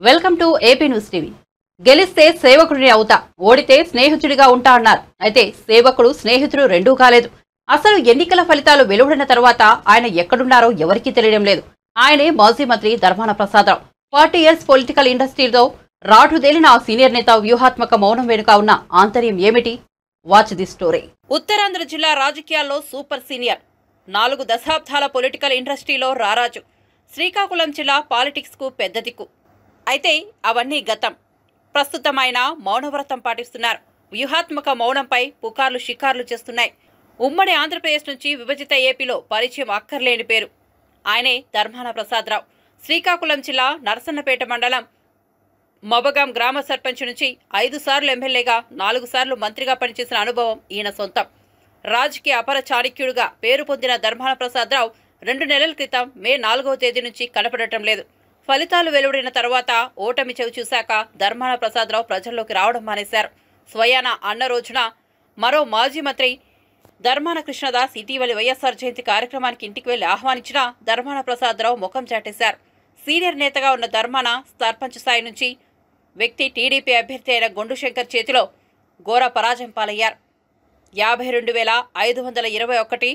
Welcome to AP news TV. గెలిస్తే సేవకుడిని అవుతా, ఓడితే స్నేహితుడిగా ఉంటా అన్నారు. అయితే సేవకుడు స్నేహితుడు రెండూ కాలేదు. అసలు ఎన్నికల ఫలితాలు వెలువడిన తర్వాత ఆయన ఎక్కడున్నారో ఎవరికీ తెలియడం లేదు. ఆయనే మాజీ మంత్రి ధర్మాన ప్రసాదరావు. 40 years పొలిటికల్ ఇండస్ట్రీలో రాటుదేలిన ఆ సీనియర్ నేత వ్యూహాత్మక మౌనం వెనుక ఉన్న ఆంతర్యం ఏమిటి? Watch the story. ఉత్తరాంధ్ర జిల్లా రాజకీయాల్లో సూపర్ సీనియర్, 4 దశాబ్దాల పొలిటికల్ ఇండస్ట్రీలో రారాజు. శ్రీకాకుళం జిల్లా పాలిటిక్స్ కు పెద్ద దిక్కు. అయితే అవన్నీ గతం. ప్రస్తుతం ఆయన మౌనవ్రతం పాటిస్తున్నారు. వ్యూహాత్మక మౌనంపై పుకార్లు షికార్లు చేస్తున్నాయి. ఉమ్మడి ఆంధ్రప్రదేశ్ నుంచి విభజిత ఏపీలో పరిచయం అక్కర్లేని పేరు. ఆయనే ధర్మాన ప్రసాదరావు. శ్రీకాకుళం జిల్లా నరసన్నపేట మండలం మబగాం గ్రామ సర్పంచ్ నుంచి 5 సార్లు ఎమ్మెల్యేగా, 4 సార్లు మంత్రిగా పనిచేసిన అనుభవం ఈయన సొంతం. రాజకీయ అపర చాణక్యుడిగా పేరు పొందిన ధర్మాన ప్రసాదరావు 2 నెలల క్రితం మే 4వ తేదీ నుంచి కనపడటం లేదు. ఫలితాలు వెలువడిన తర్వాత ఓటమి చెవి చూశాక ధర్మాన ప్రసాదరావు ప్రజల్లోకి రావడం మానేశారు. స్వయాన అన్న రోజున మరో మాజీ మంత్రి ధర్మాన కృష్ణదాస్ ఇటీవలి వైఎస్ఆర్ జయంతి కార్యక్రమానికి ఇంటికి వెళ్లి ఆహ్వానించిన ధర్మాన ప్రసాదరావు ముఖం చాటేశారు. సీనియర్ నేతగా ఉన్న ధర్మాన సర్పంచ్ స్థాయి నుంచి వ్యక్తి టీడీపీ అభ్యర్థి అయిన గొండు శంకర్ చేతిలో ఘోర పరాజయం పాలయ్యారు. 52,521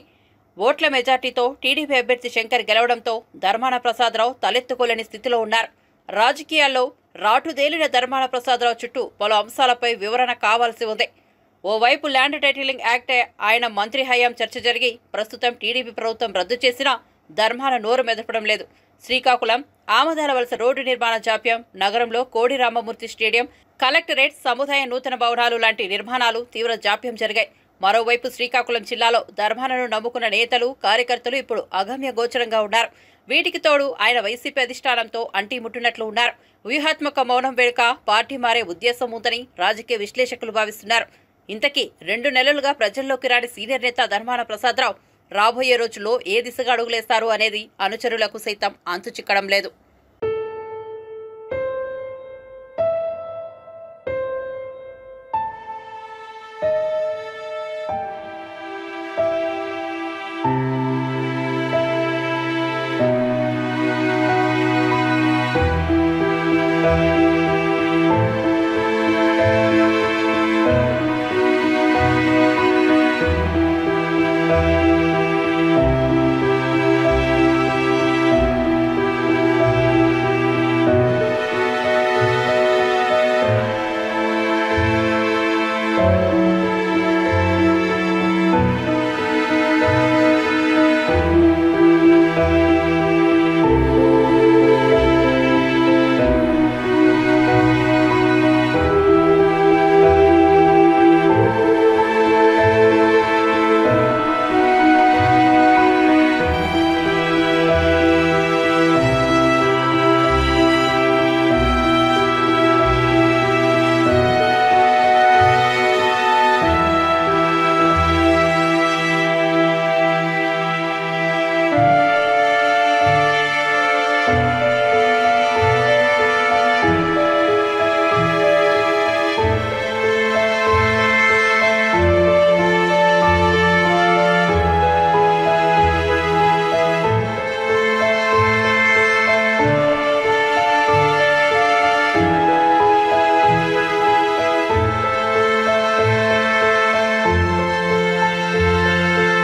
ఓట్ల మెజార్టీతో టీడీపీ అభ్యర్థి శంకర్ గెలవడంతో ధర్మాన ప్రసాదరావు తలెత్తుకోలేని స్థితిలో ఉన్నారు. రాజకీయాల్లో రాటుదేలిన ధర్మాన ప్రసాదరావు చుట్టూ పలు అంశాలపై వివరణ కావాల్సి ఉంది. ఓవైపు ల్యాండ్ టైటిలింగ్ యాక్ట్ ఆయన మంత్రి హయాం చర్చ జరిగి ప్రస్తుతం టీడీపీ ప్రభుత్వం రద్దు చేసినా ధర్మాన నోరు మెదపడం లేదు. శ్రీకాకుళం ఆమదాల వలస రోడ్డు నిర్మాణ జాప్యం, నగరంలో కోడి రామమూర్తి స్టేడియం, కలెక్టరేట్, సముదాయ నూతన భవనాలు లాంటి నిర్మాణాలు తీవ్ర జాప్యం జరిగాయి. మరోవైపు శ్రీకాకుళం జిల్లాలో ధర్మానను నమ్ముకున్న నేతలు, కార్యకర్తలు ఇప్పుడు అగమ్య గోచరంగా ఉన్నారు. వీటికి తోడు ఆయన వైసీపీ అధిష్టానంతో అంటిముట్టినట్లు ఉన్నారు. వ్యూహాత్మక మౌనం వెనుక పార్టీ మారే ఉద్దేశం ఉందని రాజకీయ విశ్లేషకులు భావిస్తున్నారు. ఇంతకీ 2 నెలలుగా ప్రజల్లోకి రాని సీనియర్ నేత ధర్మాన ప్రసాదరావు రాబోయే రోజుల్లో ఏ దిశగా అడుగులేస్తారు అనేది అనుచరులకు సైతం అంతు చిక్కడం లేదు.